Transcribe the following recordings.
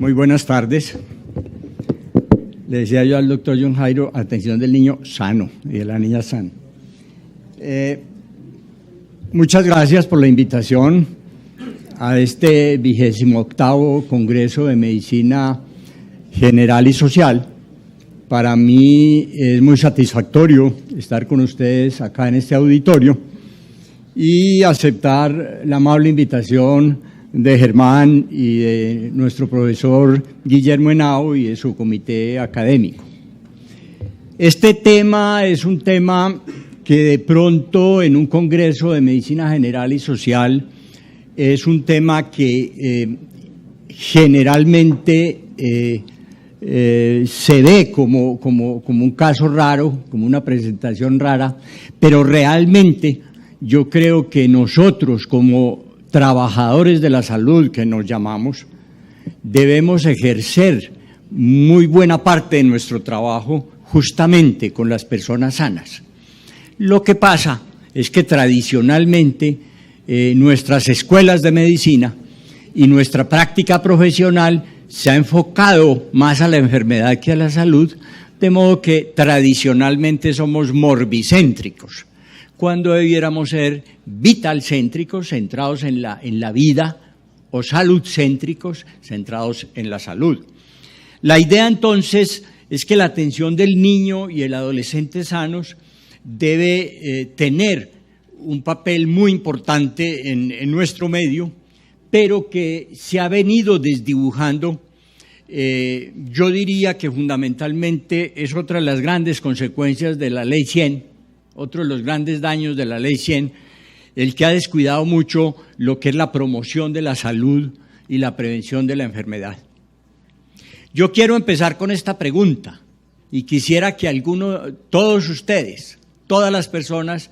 Muy buenas tardes. Le decía yo al doctor John Jairo, atención del niño sano y de la niña sana. Muchas gracias por la invitación a este 28º Congreso de Medicina General y Social. Para mí es muy satisfactorio estar con ustedes acá en este auditorio y aceptar la amable invitación de Germán y de nuestro profesor Guillermo Henao y de su comité académico. Este tema es un tema que de pronto en un Congreso de Medicina General y Social es un tema que generalmente se ve como un caso raro, como una presentación rara, pero realmente yo creo que nosotros como trabajadores de la salud que nos llamamos, debemos ejercer muy buena parte de nuestro trabajo justamente con las personas sanas. Lo que pasa es que tradicionalmente nuestras escuelas de medicina y nuestra práctica profesional se ha enfocado más a la enfermedad que a la salud, de modo que tradicionalmente somos morbicéntricos, cuando debiéramos ser vitalcéntricos, centrados en la vida, o saludcéntricos, centrados en la salud. La idea entonces es que la atención del niño y el adolescente sanos debe tener un papel muy importante en nuestro medio, pero que se ha venido desdibujando. Yo diría que fundamentalmente es otra de las grandes consecuencias de la Ley 100, otro de los grandes daños de la Ley 100, el que ha descuidado mucho lo que es la promoción de la salud y la prevención de la enfermedad. Yo quiero empezar con esta pregunta y quisiera que todos ustedes, todas las personas,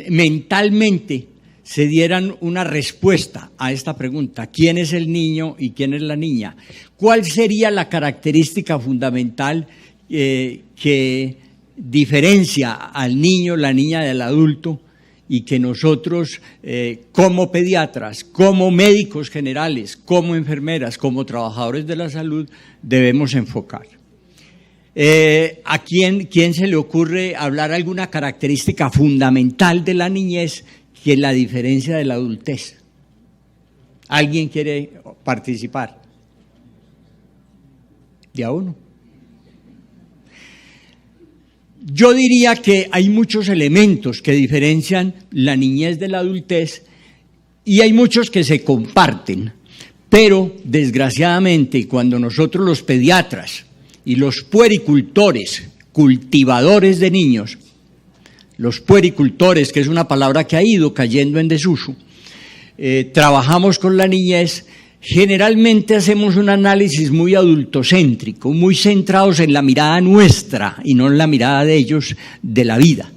mentalmente se dieran una respuesta a esta pregunta. ¿Quién es el niño y quién es la niña? ¿Cuál sería la característica fundamental que diferencia al niño, la niña del adulto y que nosotros como pediatras, como médicos generales, como enfermeras, como trabajadores de la salud debemos enfocar? ¿A quién se le ocurre hablar alguna característica fundamental de la niñez que la diferencia de la adultez? ¿Alguien quiere participar? ¿De a uno? Yo diría que hay muchos elementos que diferencian la niñez de la adultez y hay muchos que se comparten, pero desgraciadamente cuando nosotros los pediatras y los puericultores, cultivadores de niños, los puericultores, que es una palabra que ha ido cayendo en desuso, trabajamos con la niñez, generalmente hacemos un análisis muy adultocéntrico, muy centrados en la mirada nuestra y no en la mirada de ellos de la vida.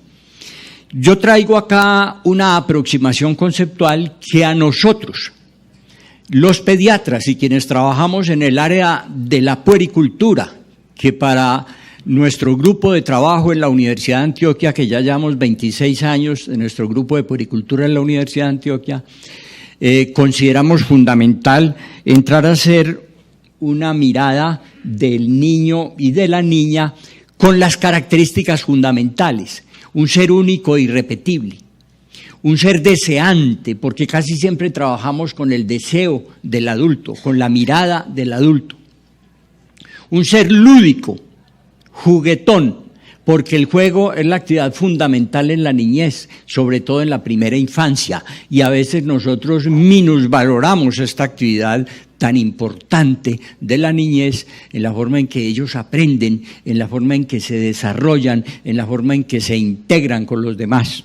Yo traigo acá una aproximación conceptual que a nosotros, los pediatras y quienes trabajamos en el área de la puericultura, que para nuestro grupo de trabajo en la Universidad de Antioquia, que ya llevamos 26 años en nuestro grupo de puericultura en la Universidad de Antioquia, consideramos fundamental entrar a hacer una mirada del niño y de la niña con las características fundamentales. Un ser único e irrepetible, un ser deseante, porque casi siempre trabajamos con el deseo del adulto, con la mirada del adulto. Un ser lúdico, juguetón, porque el juego es la actividad fundamental en la niñez, sobre todo en la primera infancia, y a veces nosotros minusvaloramos esta actividad tan importante de la niñez en la forma en que ellos aprenden, en la forma en que se desarrollan, en la forma en que se integran con los demás.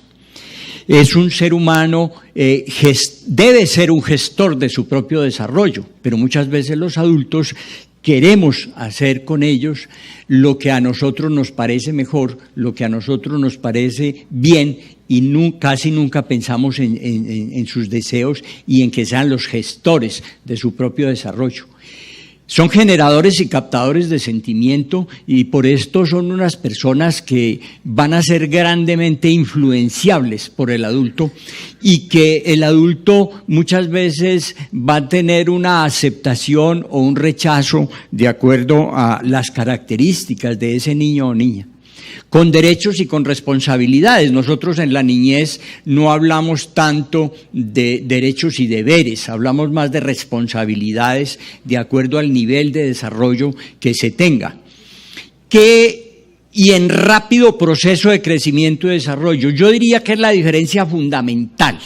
Es un ser humano, debe ser un gestor de su propio desarrollo, pero muchas veces los adultos queremos hacer con ellos lo que a nosotros nos parece mejor, lo que a nosotros nos parece bien y casi nunca pensamos en sus deseos y en que sean los gestores de su propio desarrollo. Son generadores y captadores de sentimiento y por esto son unas personas que van a ser grandemente influenciables por el adulto y que el adulto muchas veces va a tener una aceptación o un rechazo de acuerdo a las características de ese niño o niña. Con derechos y con responsabilidades. Nosotros en la niñez no hablamos tanto de derechos y deberes, hablamos más de responsabilidades de acuerdo al nivel de desarrollo que se tenga. Y en rápido proceso de crecimiento y desarrollo, yo diría que es la diferencia fundamental.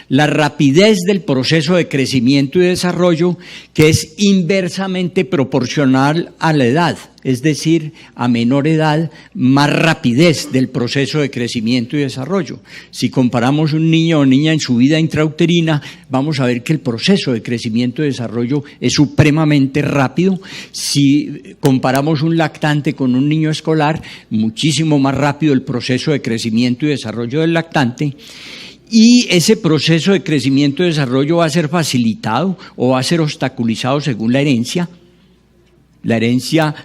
La rapidez del proceso de crecimiento y desarrollo, que es inversamente proporcional a la edad, es decir, a menor edad, más rapidez del proceso de crecimiento y desarrollo. Si comparamos un niño o niña en su vida intrauterina, vamos a ver que el proceso de crecimiento y desarrollo es supremamente rápido. Si comparamos un lactante con un niño escolar, muchísimo más rápido el proceso de crecimiento y desarrollo del lactante. Y ese proceso de crecimiento y desarrollo va a ser facilitado o va a ser obstaculizado según la herencia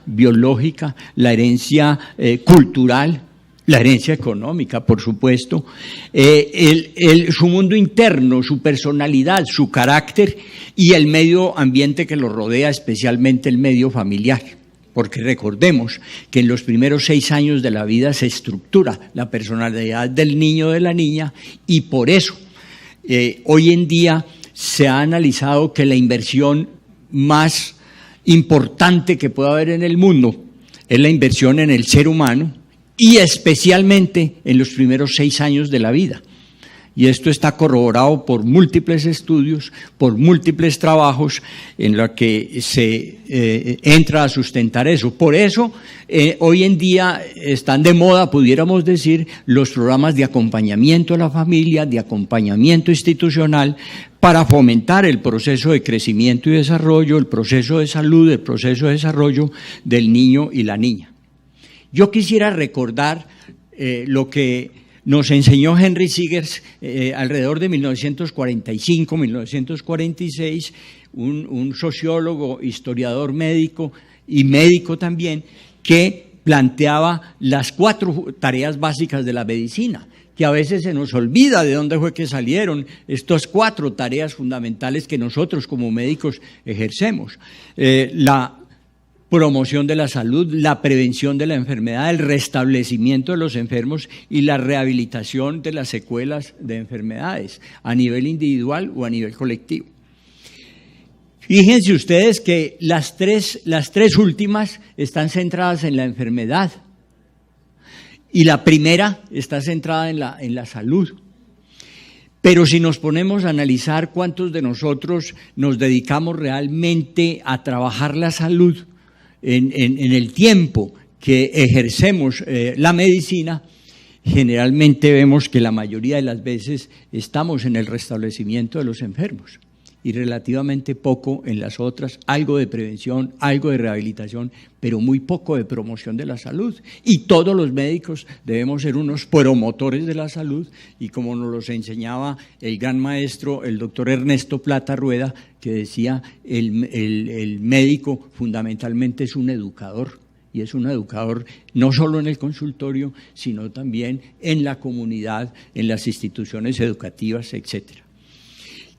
biológica, la herencia cultural, la herencia económica, por supuesto, su mundo interno, su personalidad, su carácter y el medio ambiente que lo rodea, especialmente el medio familiar. Porque recordemos que en los primeros 6 años de la vida se estructura la personalidad del niño o de la niña y por eso hoy en día se ha analizado que la inversión más importante que puede haber en el mundo es la inversión en el ser humano y especialmente en los primeros 6 años de la vida. Y esto está corroborado por múltiples estudios, por múltiples trabajos en los que se entra a sustentar eso. Por eso, hoy en día están de moda, pudiéramos decir, los programas de acompañamiento a la familia, de acompañamiento institucional, para fomentar el proceso de crecimiento y desarrollo, el proceso de salud, el proceso de desarrollo del niño y la niña. Yo quisiera recordar lo que nos enseñó Henry Seegers alrededor de 1945, 1946, un sociólogo, historiador médico y médico también, que planteaba las 4 tareas básicas de la medicina, que a veces se nos olvida de dónde fue que salieron estas 4 tareas fundamentales que nosotros como médicos ejercemos. La promoción de la salud, la prevención de la enfermedad, el restablecimiento de los enfermos y la rehabilitación de las secuelas de enfermedades a nivel individual o a nivel colectivo. Fíjense ustedes que las tres últimas están centradas en la enfermedad y la primera está centrada en la salud. Pero si nos ponemos a analizar cuántos de nosotros nos dedicamos realmente a trabajar la salud, en el tiempo que ejercemos la medicina, generalmente vemos que la mayoría de las veces estamos en el restablecimiento de los enfermos y relativamente poco en las otras, algo de prevención, algo de rehabilitación, pero muy poco de promoción de la salud. Y todos los médicos debemos ser unos promotores de la salud y como nos los enseñaba el gran maestro, el doctor Ernesto Plata Rueda, que decía, el médico fundamentalmente es un educador. Y es un educador no solo en el consultorio, sino también en la comunidad, en las instituciones educativas, etcétera.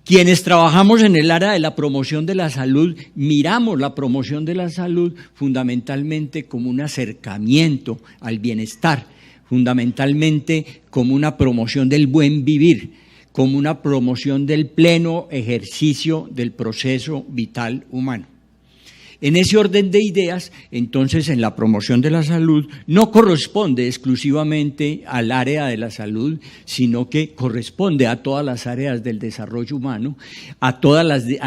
Quienes trabajamos en el área de la promoción de la salud, miramos la promoción de la salud fundamentalmente como un acercamiento al bienestar, fundamentalmente como una promoción del buen vivir, como una promoción del pleno ejercicio del proceso vital humano. En ese orden de ideas, entonces, en la promoción de la salud no corresponde exclusivamente al área de la salud, sino que corresponde a todas las áreas del desarrollo humano, a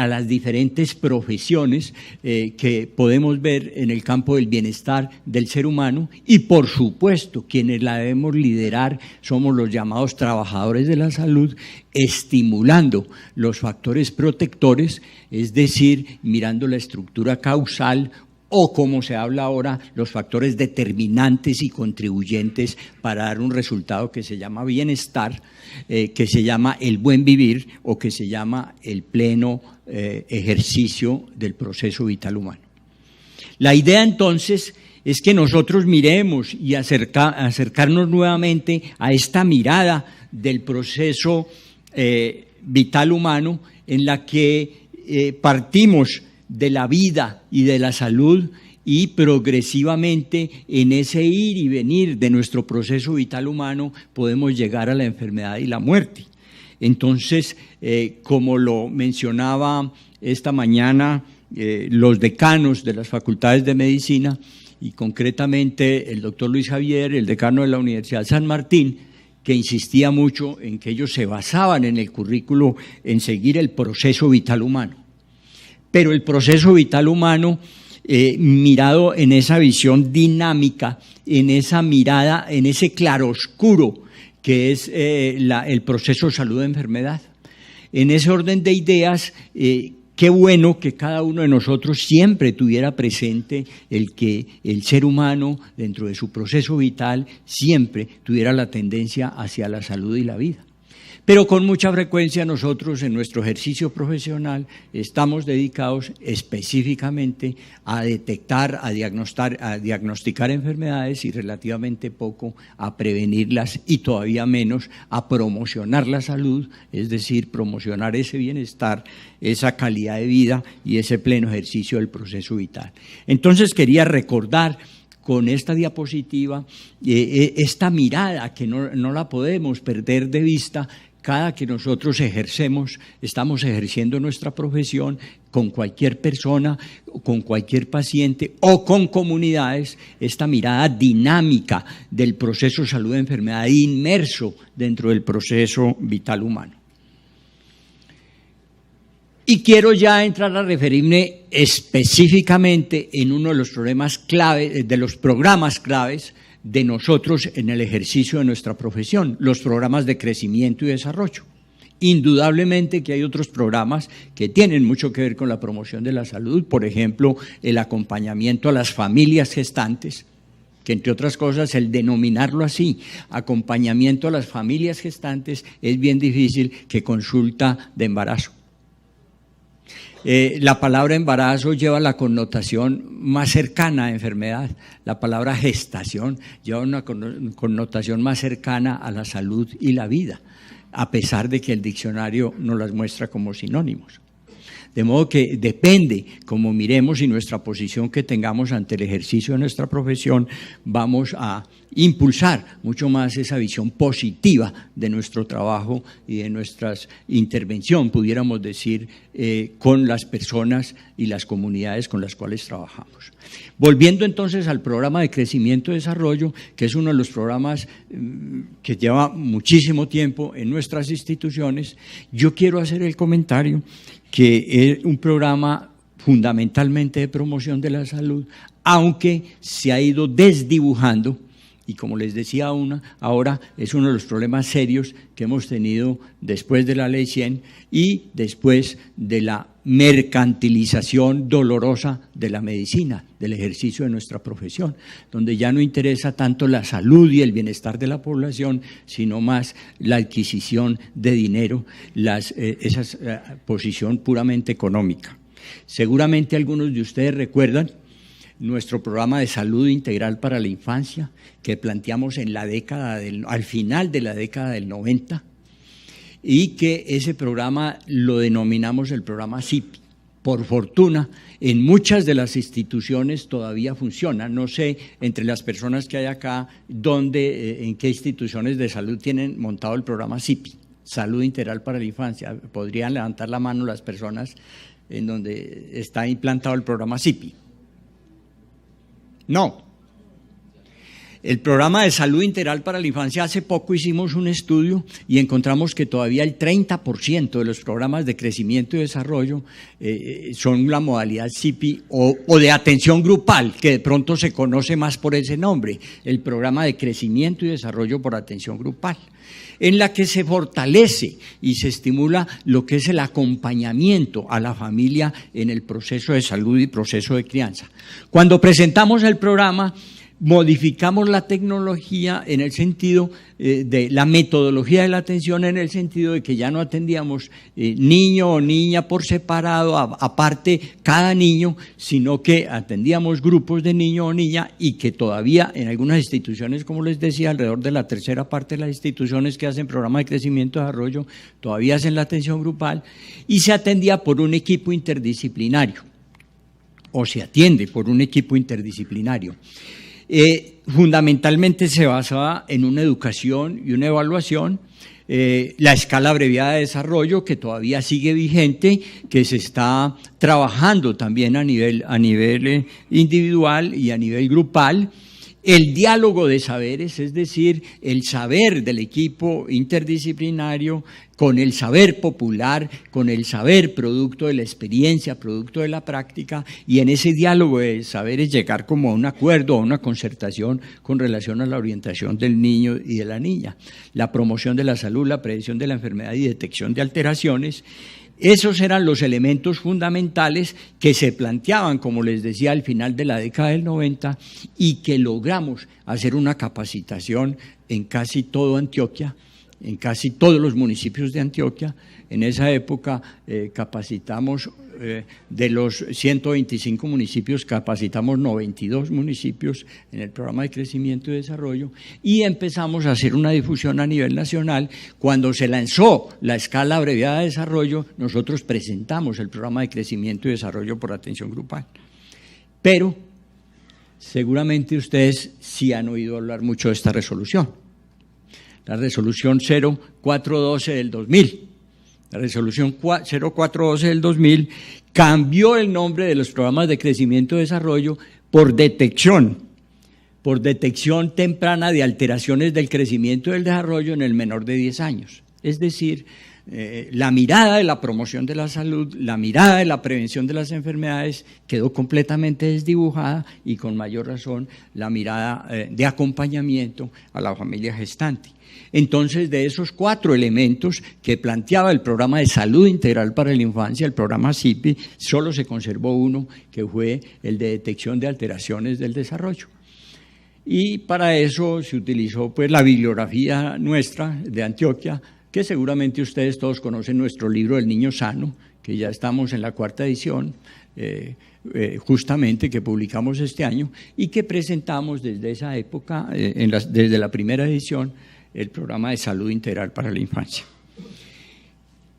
las diferentes profesiones que podemos ver en el campo del bienestar del ser humano y, por supuesto, quienes la debemos liderar somos los llamados trabajadores de la salud, estimulando los factores protectores, es decir, mirando la estructura causal o, como se habla ahora, los factores determinantes y contribuyentes para dar un resultado que se llama bienestar, que se llama el buen vivir o que se llama el pleno ejercicio del proceso vital humano. La idea entonces es que nosotros miremos y acercarnos nuevamente a esta mirada del proceso vital humano en la que partimos de la vida y de la salud y progresivamente en ese ir y venir de nuestro proceso vital humano podemos llegar a la enfermedad y la muerte. Entonces, como lo mencionaba esta mañana los decanos de las facultades de medicina y concretamente el doctor Luis Javier, el decano de la Universidad San Martín, que insistía mucho en que ellos se basaban en el currículo en seguir el proceso vital humano. Pero el proceso vital humano, mirado en esa visión dinámica, en esa mirada, en ese claroscuro que es el proceso salud-enfermedad. En ese orden de ideas, qué bueno que cada uno de nosotros siempre tuviera presente el que el ser humano, dentro de su proceso vital, siempre tuviera la tendencia hacia la salud y la vida. Pero con mucha frecuencia nosotros en nuestro ejercicio profesional estamos dedicados específicamente a detectar, a diagnosticar enfermedades y relativamente poco a prevenirlas y todavía menos a promocionar la salud, es decir, promocionar ese bienestar, esa calidad de vida y ese pleno ejercicio del proceso vital. Entonces quería recordar con esta diapositiva esta mirada que no la podemos perder de vista. Cada que nosotros estamos ejerciendo nuestra profesión con cualquier persona, con cualquier paciente o con comunidades, esta mirada dinámica del proceso salud-enfermedad inmerso dentro del proceso vital humano. Y quiero ya entrar a referirme específicamente en uno de los problemas clave, de los programas claves de nosotros en el ejercicio de nuestra profesión, los programas de crecimiento y desarrollo. Indudablemente que hay otros programas que tienen mucho que ver con la promoción de la salud, por ejemplo, el acompañamiento a las familias gestantes, que entre otras cosas el denominarlo así, acompañamiento a las familias gestantes, es bien difícil que consulta de embarazo. La palabra embarazo lleva la connotación más cercana a enfermedad, la palabra gestación lleva una connotación más cercana a la salud y la vida, a pesar de que el diccionario nos las muestra como sinónimos. De modo que depende cómo miremos y nuestra posición que tengamos ante el ejercicio de nuestra profesión, vamos a impulsar mucho más esa visión positiva de nuestro trabajo y de nuestra intervención, pudiéramos decir, con las personas y las comunidades con las cuales trabajamos. Volviendo entonces al programa de crecimiento y desarrollo, que es uno de los programas que lleva muchísimo tiempo en nuestras instituciones, yo quiero hacer el comentario que es un programa fundamentalmente de promoción de la salud, aunque se ha ido desdibujando, y como les decía ahora es uno de los problemas serios que hemos tenido después de la Ley 100 y después de la mercantilización dolorosa de la medicina, del ejercicio de nuestra profesión, donde ya no interesa tanto la salud y el bienestar de la población, sino más la adquisición de dinero, esa posición puramente económica. Seguramente algunos de ustedes recuerdan nuestro programa de salud integral para la infancia que planteamos en la al final de la década del 90 y que ese programa lo denominamos el programa CIPI. Por fortuna, en muchas de las instituciones todavía funciona. No sé, entre las personas que hay acá, en qué instituciones de salud tienen montado el programa CIPI, Salud Integral para la Infancia. Podrían levantar la mano las personas en donde está implantado el programa CIPI. No. El programa de salud integral para la infancia, hace poco hicimos un estudio y encontramos que todavía el 30% de los programas de crecimiento y desarrollo son la modalidad CIPI o de atención grupal, que de pronto se conoce más por ese nombre, el programa de crecimiento y desarrollo por atención grupal, en la que se fortalece y se estimula lo que es el acompañamiento a la familia en el proceso de salud y proceso de crianza. Cuando presentamos el programa, Modificamos la tecnología en el sentido de la metodología de la atención, en el sentido de que ya no atendíamos niño o niña por separado, aparte cada niño, sino que atendíamos grupos de niño o niña, y que todavía en algunas instituciones, como les decía, alrededor de la tercera parte de las instituciones que hacen programa de crecimiento y desarrollo, todavía hacen la atención grupal, y se atendía por un equipo interdisciplinario, o se atiende por un equipo interdisciplinario. Fundamentalmente se basaba en una educación y una evaluación, la escala abreviada de desarrollo, que todavía sigue vigente, que se está trabajando también a nivel individual y a nivel grupal. El diálogo de saberes, es decir, el saber del equipo interdisciplinario con el saber popular, con el saber producto de la experiencia, producto de la práctica, y en ese diálogo de saberes llegar como a un acuerdo, a una concertación con relación a la orientación del niño y de la niña. La promoción de la salud, la prevención de la enfermedad y detección de alteraciones. Esos eran los elementos fundamentales que se planteaban, como les decía, al final de la década del 90, y que logramos hacer una capacitación en casi todo Antioquia, en casi todos los municipios de Antioquia. En esa época capacitamos, de los 125 municipios, capacitamos 92 municipios en el programa de crecimiento y desarrollo, y empezamos a hacer una difusión a nivel nacional. Cuando se lanzó la escala abreviada de desarrollo, nosotros presentamos el programa de crecimiento y desarrollo por atención grupal. Pero seguramente ustedes sí han oído hablar mucho de esta resolución. La resolución 0412 del 2000. La resolución 0412 del 2000 cambió el nombre de los programas de crecimiento y desarrollo por detección temprana de alteraciones del crecimiento y del desarrollo en el menor de 10 años. Es decir, la mirada de la promoción de la salud, la mirada de la prevención de las enfermedades quedó completamente desdibujada, y con mayor razón la mirada de acompañamiento a la familia gestante. Entonces, de esos 4 elementos que planteaba el programa de salud integral para la infancia, el programa CIPI, solo se conservó uno, que fue el de detección de alteraciones del desarrollo. Y para eso se utilizó pues la bibliografía nuestra de Antioquia, que seguramente ustedes todos conocen, nuestro libro El Niño Sano, que ya estamos en la 4ª edición, justamente, que publicamos este año, y que presentamos desde esa época, desde la primera edición, el programa de salud integral para la infancia.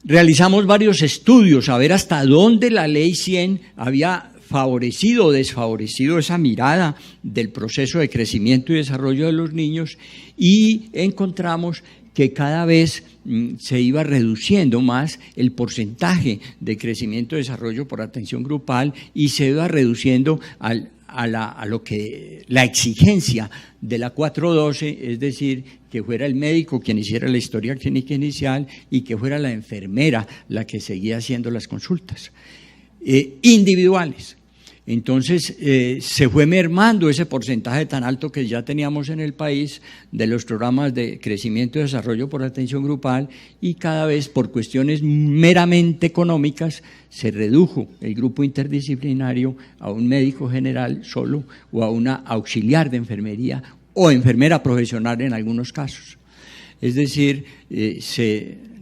Realizamos varios estudios a ver hasta dónde la Ley 100 había favorecido o desfavorecido esa mirada del proceso de crecimiento y desarrollo de los niños, y encontramos que cada vez se iba reduciendo más el porcentaje de crecimiento y desarrollo por atención grupal, y se iba reduciendo a lo que la exigencia de la 412, es decir, que fuera el médico quien hiciera la historia clínica inicial y que fuera la enfermera la que seguía haciendo las consultas individuales. Entonces se fue mermando ese porcentaje tan alto que ya teníamos en el país de los programas de crecimiento y desarrollo por atención grupal, y cada vez, por cuestiones meramente económicas, se redujo el grupo interdisciplinario a un médico general solo, o a una auxiliar de enfermería o enfermera profesional en algunos casos. Es decir,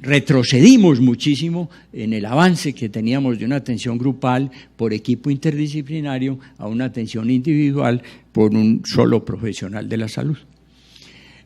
retrocedimos muchísimo en el avance que teníamos de una atención grupal por equipo interdisciplinario a una atención individual por un solo profesional de la salud.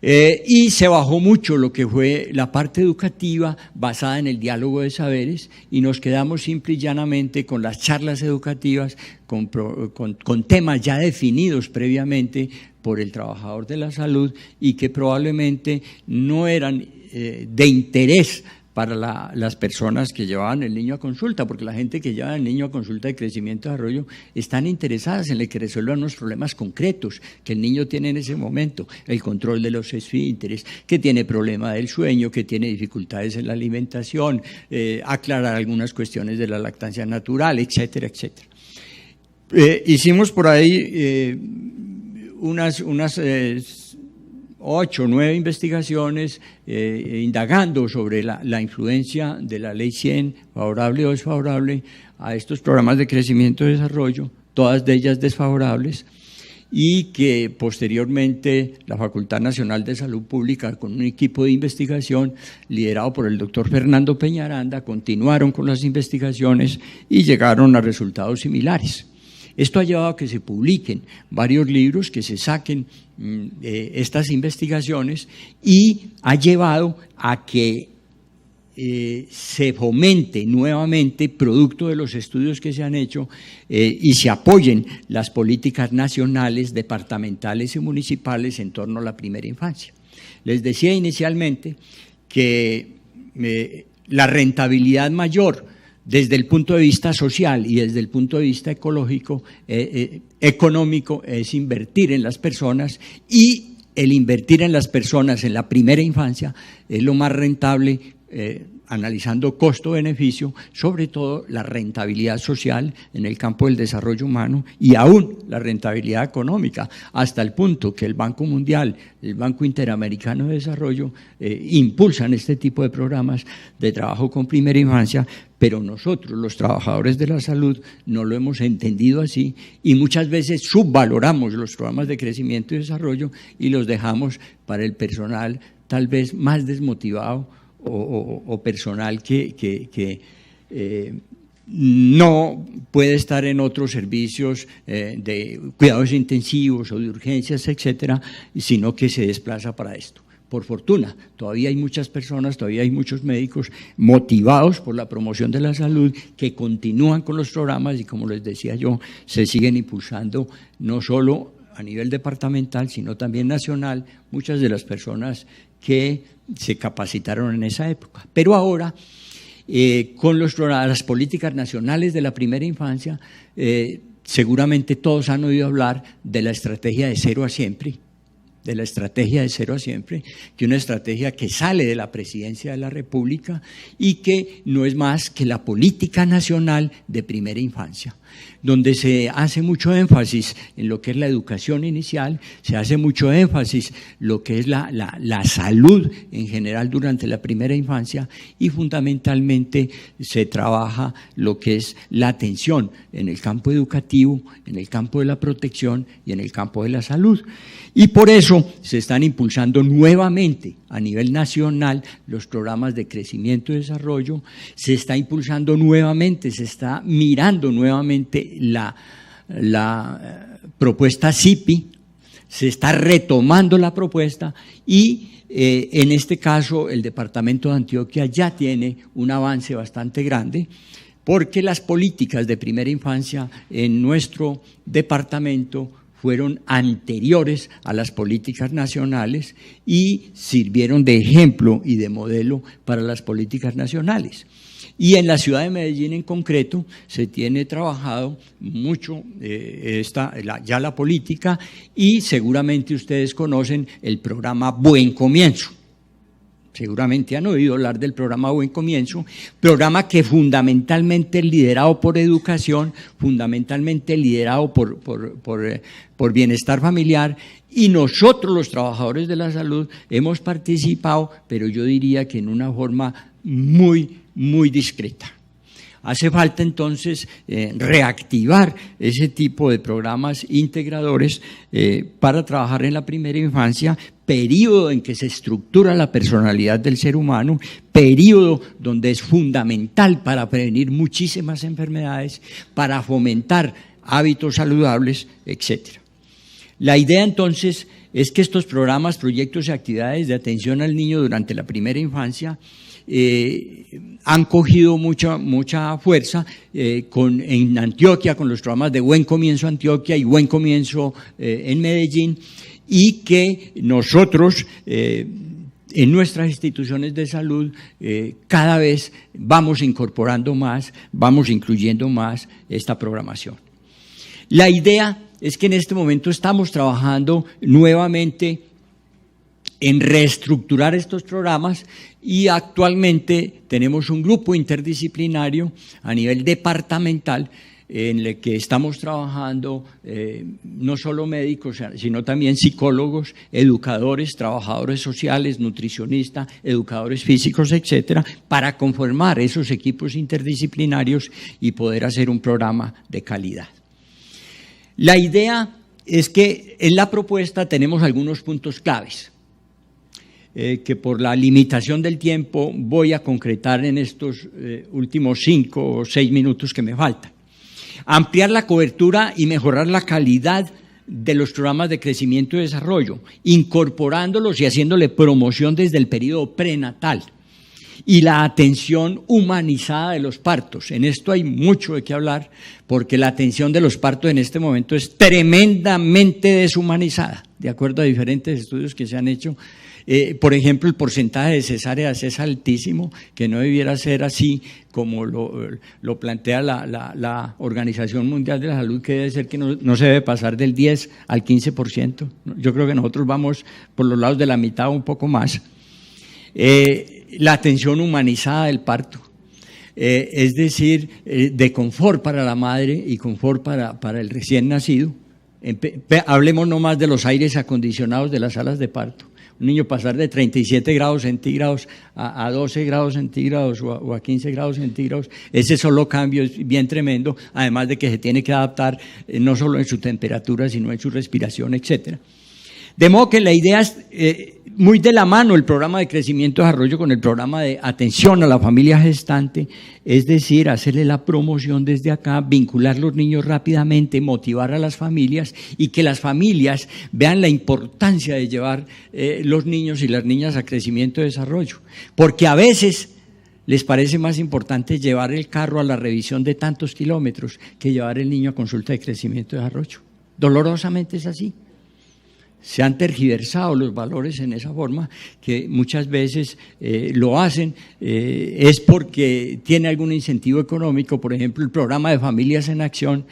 Y se bajó mucho lo que fue la parte educativa basada en el diálogo de saberes, y nos quedamos simple y llanamente con las charlas educativas, con temas ya definidos previamente por el trabajador de la salud, y que probablemente no eran de interés para las personas que llevaban el niño a consulta, porque la gente que lleva el niño a consulta de crecimiento y desarrollo están interesadas en que resuelvan unos problemas concretos que el niño tiene en ese momento: el control de los esfínteres, que tiene problema del sueño, que tiene dificultades en la alimentación, aclarar algunas cuestiones de la lactancia natural, etcétera, etcétera. Hicimos por ahí unas 8 o 9 investigaciones indagando sobre la influencia de la Ley 100, favorable o desfavorable, a estos programas de crecimiento y desarrollo, todas de ellas desfavorables, y que posteriormente la Facultad Nacional de Salud Pública, con un equipo de investigación liderado por el doctor Fernando Peñaranda, continuaron con las investigaciones y llegaron a resultados similares. Esto ha llevado a que se publiquen varios libros, que se saquen estas investigaciones, y ha llevado a que se fomente nuevamente, producto de los estudios que se han hecho, y se apoyen las políticas nacionales, departamentales y municipales en torno a la primera infancia. Les decía inicialmente que la rentabilidad mayor desde el punto de vista social y desde el punto de vista ecológico, económico, es invertir en las personas, y el invertir en las personas en la primera infancia es lo más rentable, analizando costo-beneficio, sobre todo la rentabilidad social en el campo del desarrollo humano y aún la rentabilidad económica, hasta el punto que el Banco Mundial, el Banco Interamericano de Desarrollo impulsan este tipo de programas de trabajo con primera infancia, pero nosotros, los trabajadores de la salud, no lo hemos entendido así y muchas veces subvaloramos los programas de crecimiento y desarrollo y los dejamos para el personal tal vez más desmotivado o personal que no puede estar en otros servicios de cuidados intensivos o de urgencias, etcétera, sino que se desplaza para esto. Por fortuna, todavía hay muchas personas, todavía hay muchos médicos motivados por la promoción de la salud que continúan con los programas y, como les decía yo, se siguen impulsando no solo a nivel departamental, sino también nacional, muchas de las personas que se capacitaron en esa época. Pero ahora, con las políticas nacionales de la primera infancia, seguramente todos han oído hablar de la estrategia de 0 a siempre, que es una estrategia que sale de la Presidencia de la República y que no es más que la política nacional de primera infancia, donde se hace mucho énfasis en lo que es la educación inicial, se hace mucho énfasis en lo que es la salud en general durante la primera infancia y fundamentalmente se trabaja lo que es la atención en el campo educativo, en el campo de la protección y en el campo de la salud. Y por eso se están impulsando nuevamente a nivel nacional los programas de crecimiento y desarrollo, se está impulsando nuevamente, se está mirando nuevamente la propuesta CIPI, se está retomando la propuesta y en este caso el departamento de Antioquia ya tiene un avance bastante grande, porque las políticas de primera infancia en nuestro departamento fueron anteriores a las políticas nacionales y sirvieron de ejemplo y de modelo para las políticas nacionales. Y en la ciudad de Medellín en concreto se tiene trabajado mucho ya la política y seguramente ustedes conocen el programa Buen Comienzo. Seguramente han oído hablar del programa Buen Comienzo, programa que fundamentalmente es liderado por educación, fundamentalmente liderado por bienestar familiar, y nosotros los trabajadores de la salud hemos participado, pero yo diría que en una forma muy discreta. Hace falta entonces reactivar ese tipo de programas integradores para trabajar en la primera infancia, período en que se estructura la personalidad del ser humano, período donde es fundamental para prevenir muchísimas enfermedades, para fomentar hábitos saludables, etc. La idea entonces es que estos programas, proyectos y actividades de atención al niño durante la primera infancia han cogido mucha fuerza en Antioquia, con los programas de Buen Comienzo Antioquia y Buen Comienzo en Medellín, y que nosotros en nuestras instituciones de salud cada vez vamos incorporando más, vamos incluyendo más esta programación. La idea es que en este momento estamos trabajando nuevamente en reestructurar estos programas y actualmente tenemos un grupo interdisciplinario a nivel departamental en el que estamos trabajando no solo médicos, sino también psicólogos, educadores, trabajadores sociales, nutricionistas, educadores físicos, etcétera, para conformar esos equipos interdisciplinarios y poder hacer un programa de calidad. La idea es que en la propuesta tenemos algunos puntos claves que por la limitación del tiempo voy a concretar en estos últimos 5 o 6 minutos que me faltan. Ampliar la cobertura y mejorar la calidad de los programas de crecimiento y desarrollo, incorporándolos y haciéndole promoción desde el periodo prenatal. Y la atención humanizada de los partos. En esto hay mucho de qué hablar, porque la atención de los partos en este momento es tremendamente deshumanizada, de acuerdo a diferentes estudios que se han hecho. Por ejemplo, el porcentaje de cesáreas es altísimo, que no debiera ser así como lo plantea la Organización Mundial de la Salud, que debe ser que no se debe pasar del 10 al 15%. Yo creo que nosotros vamos por los lados de la mitad o un poco más. La atención humanizada del parto, es decir, de confort para la madre y confort para el recién nacido. Hablemos no más de los aires acondicionados de las salas de parto. Un niño pasar de 37 grados centígrados a 12 grados centígrados o a 15 grados centígrados, ese solo cambio es bien tremendo, además de que se tiene que adaptar no solo en su temperatura, sino en su respiración, etcétera. De modo que la idea es muy de la mano el programa de crecimiento y desarrollo con el programa de atención a la familia gestante, es decir, hacerle la promoción desde acá, vincular los niños rápidamente, motivar a las familias y que las familias vean la importancia de llevar los niños y las niñas a crecimiento y desarrollo, porque a veces les parece más importante llevar el carro a la revisión de tantos kilómetros que llevar el niño a consulta de crecimiento y desarrollo. Dolorosamente es así. Se han tergiversado los valores en esa forma, que muchas veces lo hacen, es porque tiene algún incentivo económico. Por ejemplo, el programa de Familias en Acción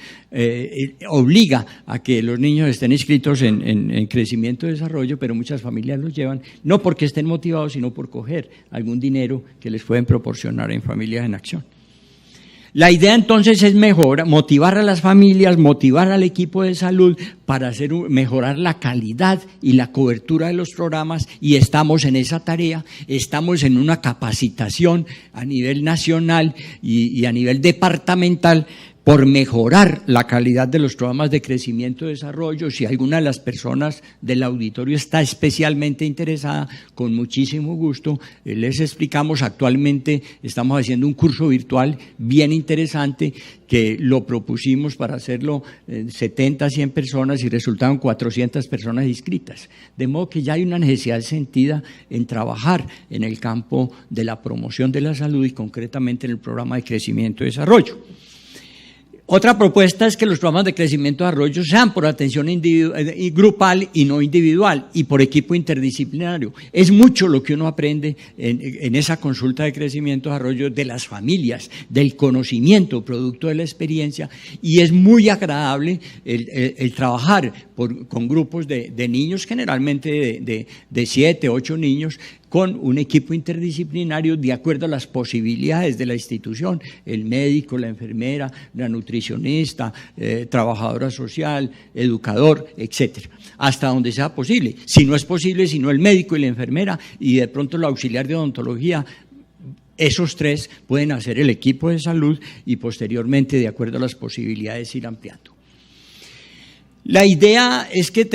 obliga a que los niños estén inscritos en crecimiento y desarrollo, pero muchas familias los llevan, no porque estén motivados, sino por coger algún dinero que les pueden proporcionar en Familias en Acción. La idea entonces es motivar a las familias, motivar al equipo de salud para mejorar la calidad y la cobertura de los programas, y estamos en esa tarea, estamos en una capacitación a nivel nacional y a nivel departamental por mejorar la calidad de los programas de crecimiento y desarrollo. Si alguna de las personas del auditorio está especialmente interesada, con muchísimo gusto les explicamos. Actualmente estamos haciendo un curso virtual bien interesante que lo propusimos para hacerlo 70, 100 personas y resultaron 400 personas inscritas. De modo que ya hay una necesidad sentida en trabajar en el campo de la promoción de la salud y concretamente en el programa de crecimiento y desarrollo. Otra propuesta es que los programas de crecimiento y desarrollo sean por atención grupal y no individual, y por equipo interdisciplinario. Es mucho lo que uno aprende en esa consulta de crecimiento y desarrollo de las familias, del conocimiento producto de la experiencia, y es muy agradable el trabajar con grupos de niños, generalmente de 7, 8 niños, con un equipo interdisciplinario de acuerdo a las posibilidades de la institución, el médico, la enfermera, la nutricionista, trabajadora social, educador, etcétera, hasta donde sea posible. Si no es posible, sino el médico y la enfermera y de pronto el auxiliar de odontología, esos 3 pueden hacer el equipo de salud y posteriormente, de acuerdo a las posibilidades, ir ampliando. La idea es que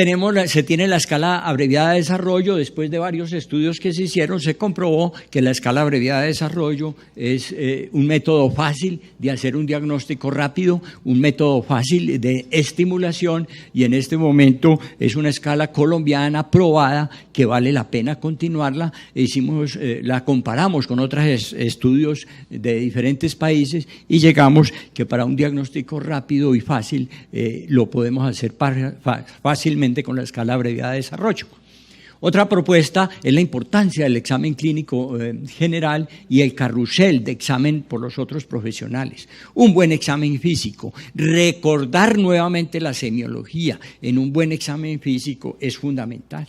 se tiene la escala abreviada de desarrollo. Después de varios estudios que se hicieron, se comprobó que la escala abreviada de desarrollo es un método fácil de hacer un diagnóstico rápido, un método fácil de estimulación, y en este momento es una escala colombiana probada que vale la pena continuarla. La comparamos con otros estudios de diferentes países y llegamos que para un diagnóstico rápido y fácil lo podemos hacer fácilmente con la escala abreviada de desarrollo. Otra propuesta es la importancia del examen clínico general y el carrusel de examen por los otros profesionales. Un buen examen físico, recordar nuevamente la semiología en un buen examen físico es fundamental.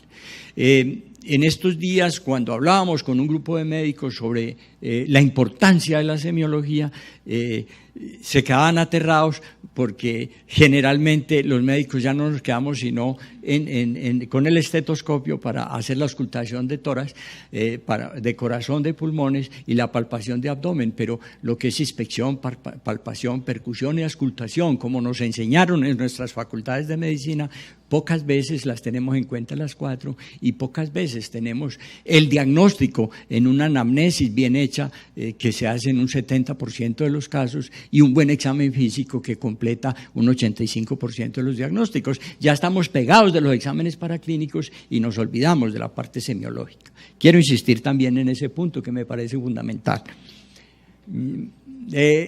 En estos días, cuando hablábamos con un grupo de médicos sobre la importancia de la semiología, se quedaban aterrados porque generalmente los médicos ya no nos quedamos sino con el estetoscopio para hacer la auscultación de tórax, de corazón, de pulmones y la palpación de abdomen, pero lo que es inspección, palpación, percusión y auscultación, como nos enseñaron en nuestras facultades de medicina, pocas veces las tenemos en cuenta las 4 y pocas veces tenemos el diagnóstico en una anamnesis bien hecha que se hace en un 70% de los casos y un buen examen físico que completa un 85% de los diagnósticos. Ya estamos pegados de los exámenes paraclínicos y nos olvidamos de la parte semiológica. Quiero insistir también en ese punto que me parece fundamental.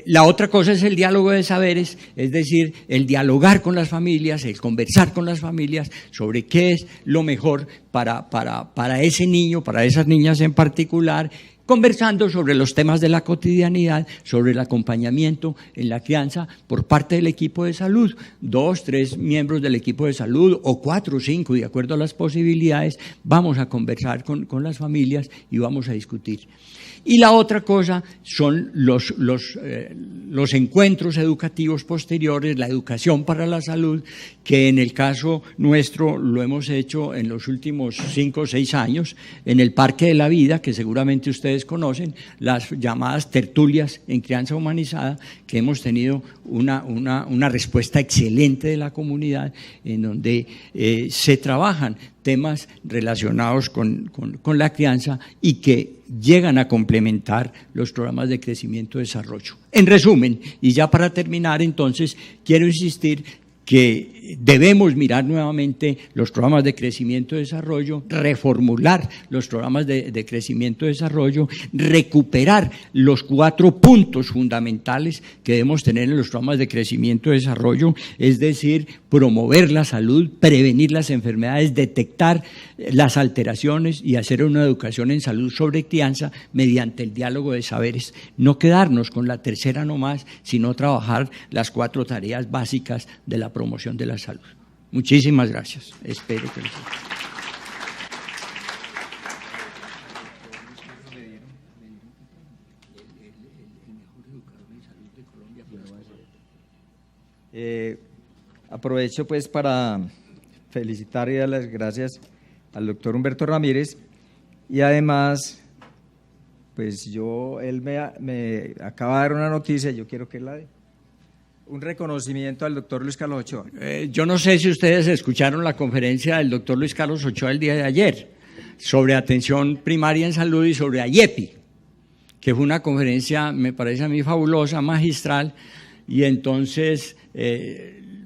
La otra cosa es el diálogo de saberes, es decir, el dialogar con las familias, el conversar con las familias sobre qué es lo mejor para ese niño, para esas niñas en particular, conversando sobre los temas de la cotidianidad, sobre el acompañamiento en la crianza por parte del equipo de salud. 2, 3 miembros del equipo de salud o 4 o 5, de acuerdo a las posibilidades, vamos a conversar con las familias y vamos a discutir. Y la otra cosa son los encuentros educativos posteriores, la educación para la salud, que en el caso nuestro lo hemos hecho en los últimos 5 o 6 años, en el Parque de la Vida, que seguramente ustedes conocen, las llamadas tertulias en crianza humanizada, que hemos tenido una respuesta excelente de la comunidad, en donde se trabajan temas relacionados con la crianza y que llegan a complementar los programas de crecimiento y desarrollo. En resumen, y ya para terminar entonces, quiero insistir que debemos mirar nuevamente los programas de crecimiento y desarrollo, reformular los programas de crecimiento y desarrollo, recuperar los 4 puntos fundamentales que debemos tener en los programas de crecimiento y desarrollo, es decir, promover la salud, prevenir las enfermedades, detectar las alteraciones y hacer una educación en salud sobre crianza mediante el diálogo de saberes. No quedarnos con la tercera nomás, sino trabajar las 4 tareas básicas de la promoción de la salud. Muchísimas gracias. Espero que les aprovecho pues para felicitar y dar las gracias al doctor Humberto Ramírez y además pues él me acaba de dar una noticia, yo quiero que la dé. Un reconocimiento al doctor Luis Carlos Ochoa. Yo no sé si ustedes escucharon la conferencia del doctor Luis Carlos Ochoa el día de ayer sobre atención primaria en salud y sobre AIEPI, que fue una conferencia, me parece a mí fabulosa, magistral, y entonces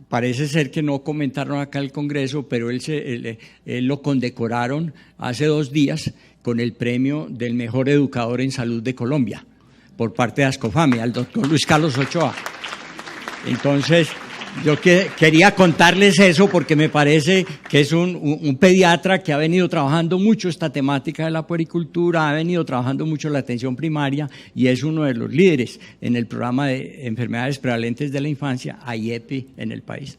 parece ser que no comentaron acá el Congreso, pero él lo condecoraron hace 2 días con el premio del mejor educador en salud de Colombia, por parte de Ascofame, al doctor Luis Carlos Ochoa. Entonces, yo quería contarles eso porque me parece que es un pediatra que ha venido trabajando mucho esta temática de la puericultura, ha venido trabajando mucho la atención primaria y es uno de los líderes en el programa de enfermedades prevalentes de la infancia, AIEPI, en el país.